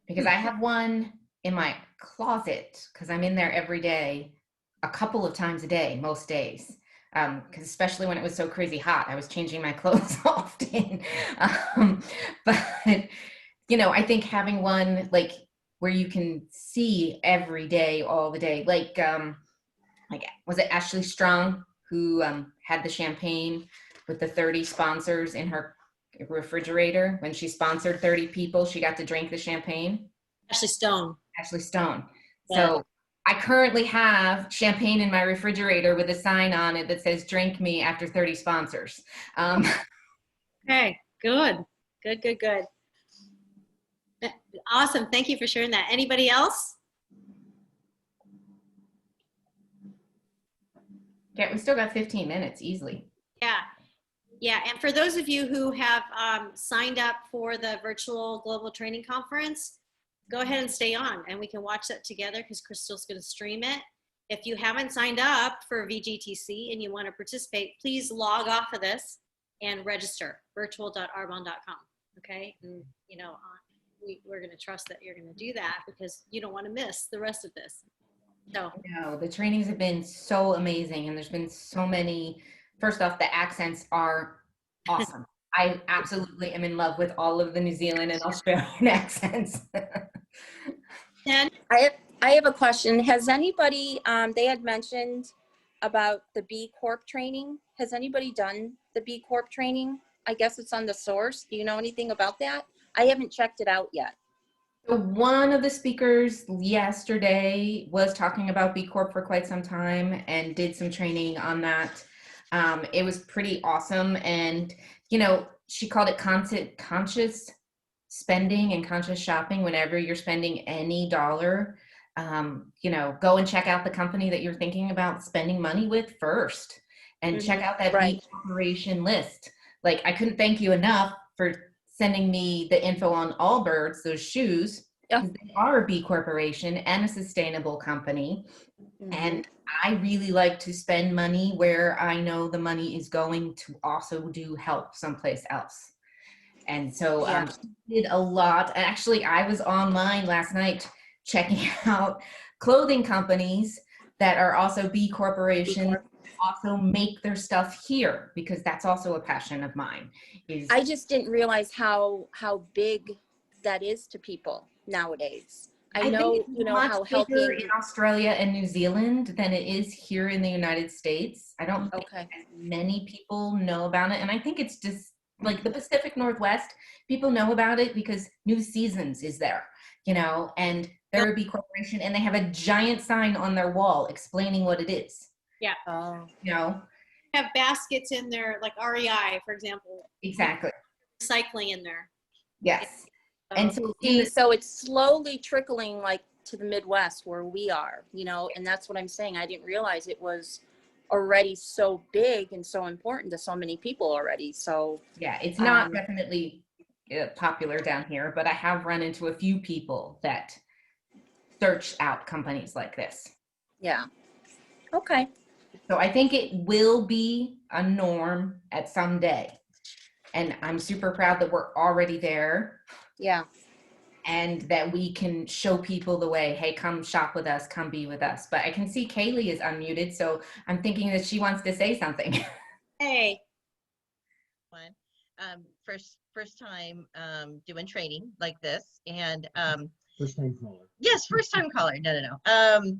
because I have one in my closet because I'm in there every day, a couple of times a day, most days. Because especially when it was so crazy hot, I was changing my clothes often. But, I think having one like where you can see every day, all the day, like was it Ashley Strong who had the champagne with the 30 sponsors in her refrigerator? When she sponsored 30 people, she got to drink the champagne. Ashley Stone. Yeah. So I currently have champagne in my refrigerator with a sign on it that says drink me after 30 sponsors. Okay, good. Awesome. Thank you for sharing that. Anybody else? Yeah, we still got 15 minutes easily. Yeah. And for those of you who have signed up for the virtual global training conference, go ahead and stay on and we can watch that together because Crystal's going to stream it. If you haven't signed up for VGTC and you want to participate, please log off of this and register, virtual.arbonne.com. Okay. And, you know, we're going to trust that you're going to do that because you don't want to miss the rest of this. So, no, the trainings have been so amazing, and there's been so many. First off, the accents are awesome. I absolutely am in love with all of the New Zealand and Australian accents. then I have a question. Has anybody, they had mentioned about the B Corp training. Has anybody done the B Corp training? I guess it's on the source. Do you know anything about that? I haven't checked it out yet. So one of the speakers yesterday was talking about B Corp for quite some time and did some training on that. It was pretty awesome. And, you know, she called it conscious spending and conscious shopping. Whenever you're spending any dollar, you know, go and check out the company that you're thinking about spending money with first, and check out that Right. B Corporation list. Like, I couldn't thank you enough for sending me the info on Allbirds, those shoes. Yeah. They are a B Corporation and a sustainable company. Mhm. And I really like to spend money where I know the money is going to also do help someplace else. And so Yeah. she did a lot. And actually, I was online last night checking out clothing companies that are also B Corporations, also make their stuff here, because that's also a passion of mine. I just didn't realize how big that is to people nowadays. I know, think it's you know, much how bigger helping. in Australia and New Zealand than it is here in the United States. I don't think Okay. many people know about it. And I think it's just like the Pacific Northwest, people know about it because New Seasons is there, you know, and they're a B Corporation, and they have a giant sign on their wall explaining what it is. yeah, Oh. You know, have baskets in there, like REI, for example, exactly. recycling in there. Yes. And so See, so it's slowly trickling like to the Midwest where we are, you know, and that's what I'm saying. I didn't realize it was already so big and so important to so many people already. So yeah, it's not definitely popular down here, but I have run into a few people that search out companies like this. yeah. Okay. So I think it will be a norm at some day. And I'm super proud that we're already there, Yeah. and that we can show people the way. Hey, come shop with us, come be with us. But I can see Kaylee is unmuted, so I'm thinking that she wants to say something. Hey, first time doing training like this, and First time caller. yes, first time caller. No.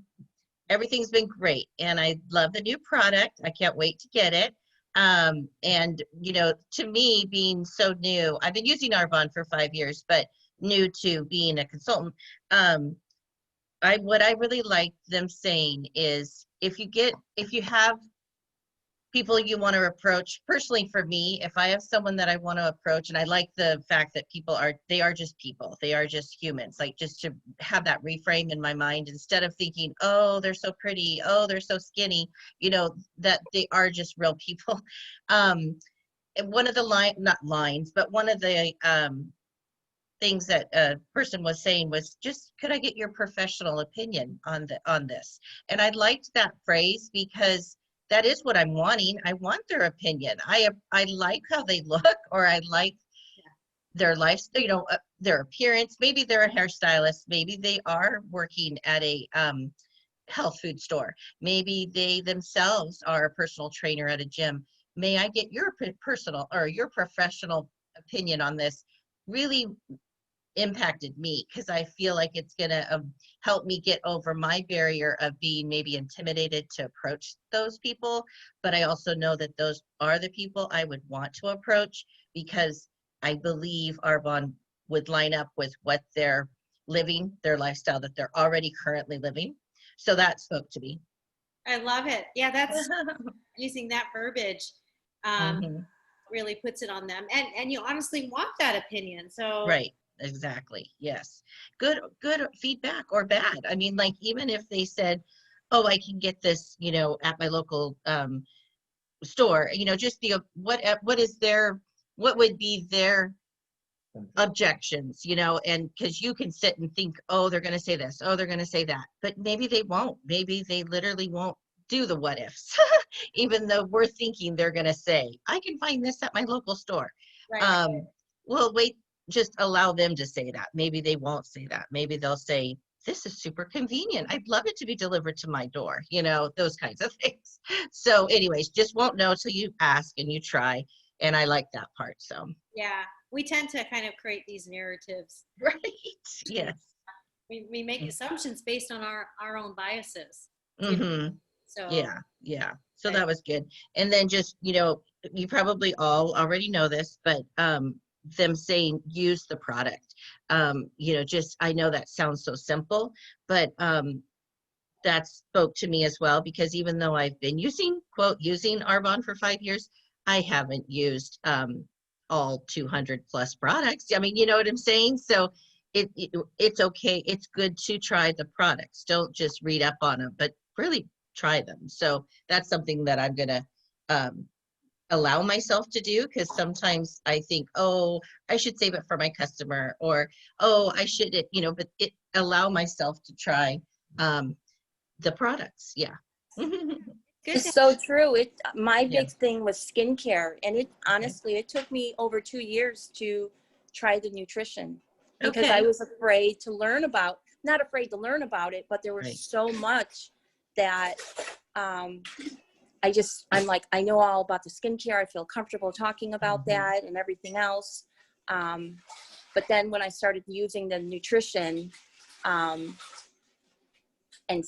Everything's been great, and I love the new product. I can't wait to get it. And you know, to me, being so new, I've been using Arbonne for 5 years, but new to being a consultant, what I really like them saying is, if you have people you want to approach, personally for me, if I have someone that I want to approach, and I like the fact that they are just people, they are just humans, like, just to have that reframe in my mind, instead of thinking, oh, they're so pretty, oh, they're so skinny, you know, that they are just real people. One of the not lines, but one of the things that a person was saying was, just, could I get your professional opinion on this? And I liked that phrase, because that is what I'm wanting. I want their opinion. I like how they look, or I like their lifestyle, you know, their appearance. Maybe they're a hairstylist. Maybe they are working at a health food store. Maybe they themselves are a personal trainer at a gym. May I get your personal or your professional opinion on this? Really impacted me, because I feel like it's going to help me get over my barrier of being maybe intimidated to approach those people. But I also know that those are the people I would want to approach, because I believe Arbonne would line up with what they're living, their lifestyle that they're already currently living. So that spoke to me. I love it. Yeah, that's using that verbiage really puts it on them, and you honestly want that opinion. So right. Exactly. Yes. Good feedback or bad. I mean, like, even if they said, oh, I can get this, you know, at my local store, you know, just what would be their objections, and because you can sit and think, oh, they're going to say this, oh, they're going to say that, but maybe they won't. Maybe they literally won't do the what ifs, even though we're thinking they're going to say, I can find this at my local store. Right. Well, wait, just allow them to say that. Maybe they won't say that. Maybe they'll say, this is super convenient. I'd love it to be delivered to my door, those kinds of things. So anyways, just won't know till you ask and you try. And I like that part. So Yeah, we tend to kind of create these narratives. right. Yes. We make assumptions based on our own biases. Mm-hmm. So Yeah. So Right. that was good. And then just, you probably all already know this, but them saying use the product. Just I know that sounds so simple, but that spoke to me as well, because even though I've been using Arbonne for 5 years, I haven't used all 200 plus products. I mean, you know what I'm saying? So it's okay. It's good to try the products. Don't just read up on them, but really try them. So that's something that I'm going to allow myself to do, because sometimes I think, oh, I should save it for my customer, or, oh, I should, but allow myself to try the products. Yeah. good. It's so true. My Yeah. big thing was skincare, and honestly, it took me over 2 years to try the nutrition, because Okay. I was afraid to learn about, not afraid to learn about it, but there was Right. so much that I'm like, I know all about the skincare. I feel comfortable talking about that and everything else. But then when I started using the nutrition, and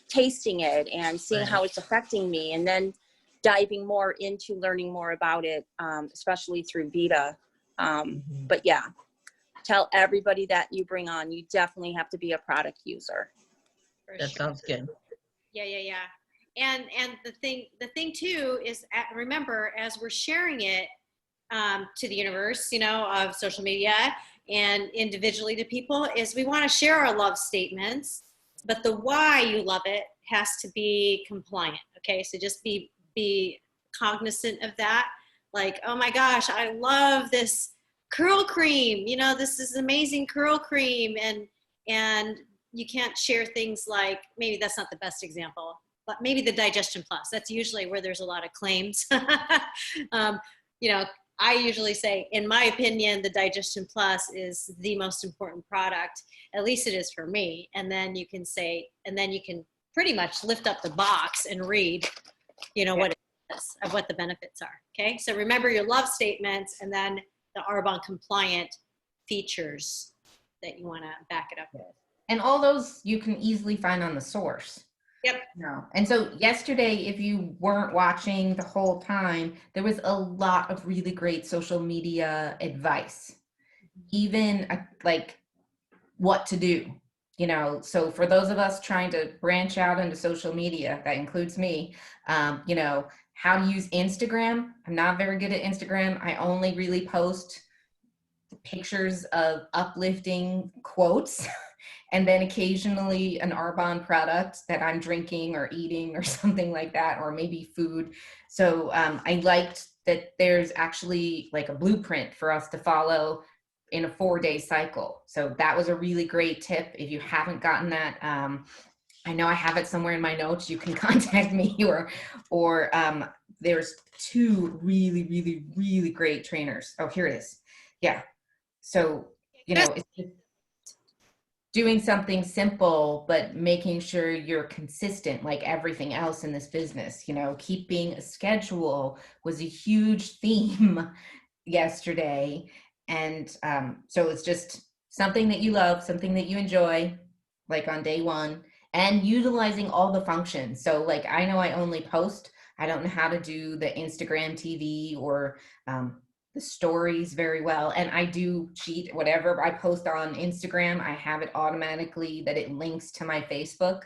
tasting it and seeing Right. how it's affecting me, and then diving more into learning more about it, especially through Vida. But yeah, tell everybody that you bring on, you definitely have to be a product user. For That sure. sounds good. Yeah. And the thing too is, remember, as we're sharing it to the universe, of social media and individually to people, is we want to share our love statements, but the why you love it has to be compliant. Okay, so just be cognizant of that. Like, oh my gosh, I love this curl cream. This is amazing curl cream, and you can't share things like, maybe that's not the best example, but maybe the Digestion Plus. That's usually where there's a lot of claims. I usually say, in my opinion, the Digestion Plus is the most important product. At least it is for me. And then you can pretty much lift up the box and read, what it is, of what the benefits are. Okay. So remember your love statements, and then the Arbonne compliant features that you want to back it up with. And all those you can easily find on the source. Yep. No. And so yesterday, if you weren't watching the whole time, there was a lot of really great social media advice, even like what to do, so for those of us trying to branch out into social media, that includes me, how to use Instagram. I'm not very good at Instagram. I only really post pictures of uplifting quotes and then occasionally an Arbonne product that I'm drinking or eating or something like that, or maybe food. So I liked that there's actually like a blueprint for us to follow in a 4-day cycle. So that was a really great tip. If you haven't gotten that, I know I have it somewhere in my notes. You can contact me, or there's 2 really, really, really great trainers. Oh, here it is. Yeah. So, it's just doing something simple, but making sure you're consistent, like everything else in this business. Keeping a schedule was a huge theme yesterday. And so it's just something that you love, something that you enjoy, like on day one, and utilizing all the functions. So like, I know I only post, I don't know how to do the Instagram TV or the stories very well. And I do cheat. Whatever I post on Instagram, I have it automatically that it links to my Facebook.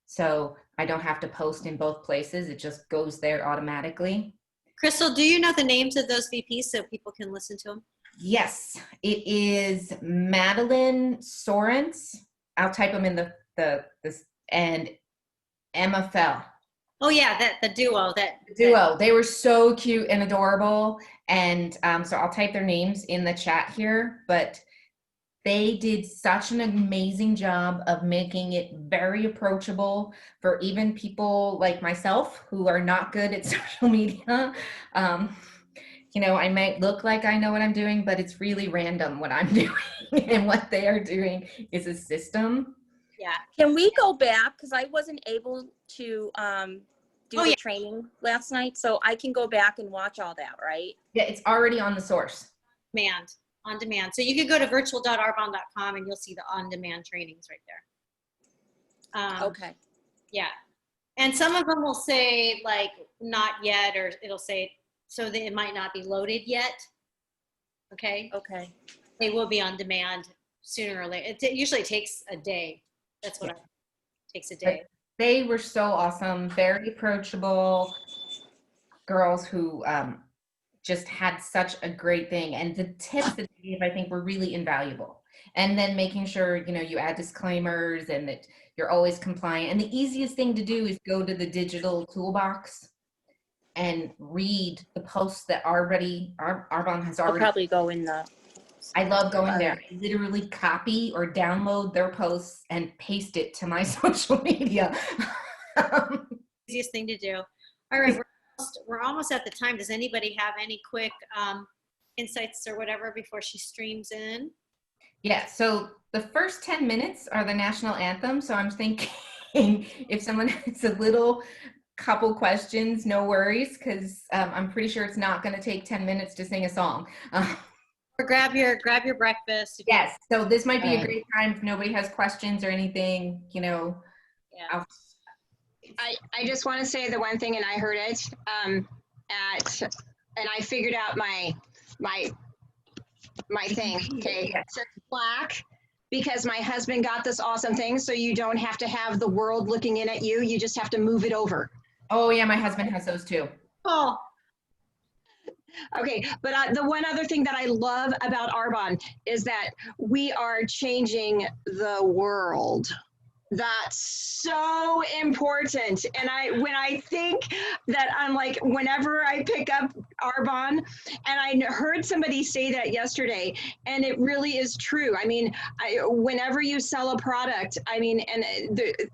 So I don't have to post in both places. It just goes there automatically. Crystal, do you know the names of those VPs so people can listen to them? Yes, it is Madeline Sorens. I'll type them in this, and Emma Fell. Oh yeah, the duo Duo. They were so cute and adorable. And so I'll type their names in the chat here, but they did such an amazing job of making it very approachable for even people like myself who are not good at social media. You know, I might look like I know what I'm doing, but it's really random what I'm doing, and what they are doing is a system. Yeah. Can we go back? Because I wasn't able to do Oh, the yeah. training last night, so I can go back and watch all that, right? Yeah, it's already on the source. On demand. So you could go to virtual.arbonne.com and you'll see the on-demand trainings right there. Okay. Yeah. And some of them will say like not yet, or it'll say so that it might not be loaded yet. Okay. Okay. They will be on demand sooner or later. It usually takes a day. That's what it takes a day. They were so awesome, very approachable girls who just had such a great thing. And the tips that they gave, I think, were really invaluable. And then making sure, you know, you add disclaimers and that you're always compliant. And the easiest thing to do is go to the digital toolbox and read the posts that Arbonne has I'll already. probably go in the. I love going there. I literally copy or download their posts and paste it to my social media. Easiest thing to do. All right, we're almost at the time. Does anybody have any quick insights or whatever before she streams in? Yeah, so the first 10 minutes are the national anthem. So I'm thinking if someone has a little couple questions, no worries, because I'm pretty sure it's not going to take 10 minutes to sing a song. Or grab your breakfast. Yes, so this might be a great time if nobody has questions or anything, you know. Yeah. I just want to say the one thing, and I heard it and I figured out my thing. Okay, so it's black because my husband got this awesome thing, so you don't have to have the world looking in at you. You just have to move it over. Oh yeah, my husband has those too. Oh. Okay, but the one other thing that I love about Arbonne is that we are changing the world. That's so important. And when I think that I'm like, whenever I pick up Arbonne, and I heard somebody say that yesterday, and it really is true. I mean, whenever you sell a product, I mean, and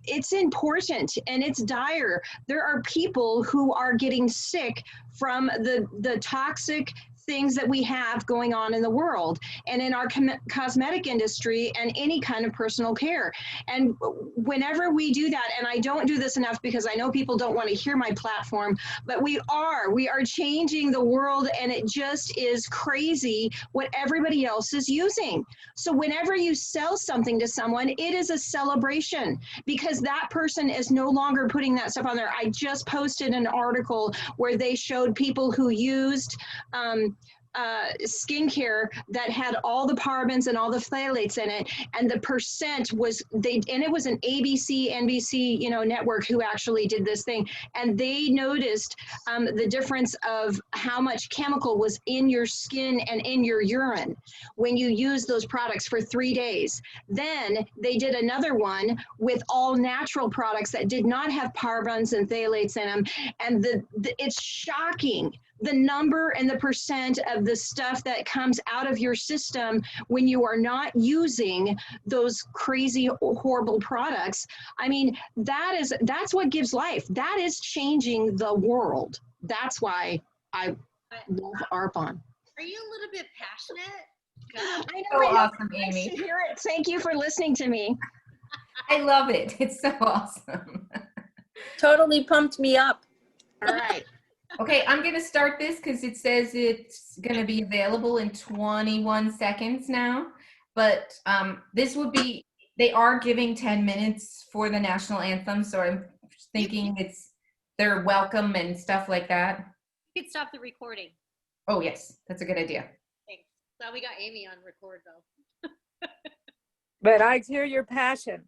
it's important and it's dire. There are people who are getting sick from the toxic things that we have going on in the world and in our cosmetic industry and any kind of personal care. And whenever we do that, and I don't do this enough because I know people don't want to hear my platform, but we are changing the world, and it just is crazy what everybody else is using. So whenever you sell something to someone, it is a celebration because that person is no longer putting that stuff on there. I just posted an article where they showed people who used skincare that had all the parabens and all the phthalates in it, and the percent was and it was an ABC, NBC, network who actually did this thing, and they noticed the difference of how much chemical was in your skin and in your urine when you use those products for 3 days. Then they did another one with all natural products that did not have parabens and phthalates in them, and it's shocking the number and the percent of the stuff that comes out of your system when you are not using those crazy, horrible products. I mean, that's what gives life. That is changing the world. That's why I love Arbonne. Are you a little bit passionate? I So know, awesome, nice Amy. to hear it. Thank you for listening to me. I love it. It's so awesome. Totally pumped me up. All right. Okay, I'm going to start this because it says it's going to be available in 21 seconds now. But this would be, they are giving 10 minutes for the national anthem. So I'm thinking they're welcome and stuff like that. You could stop the recording. Oh, yes, that's a good idea. Thanks. Glad we got Amy on record though. But I hear your passion.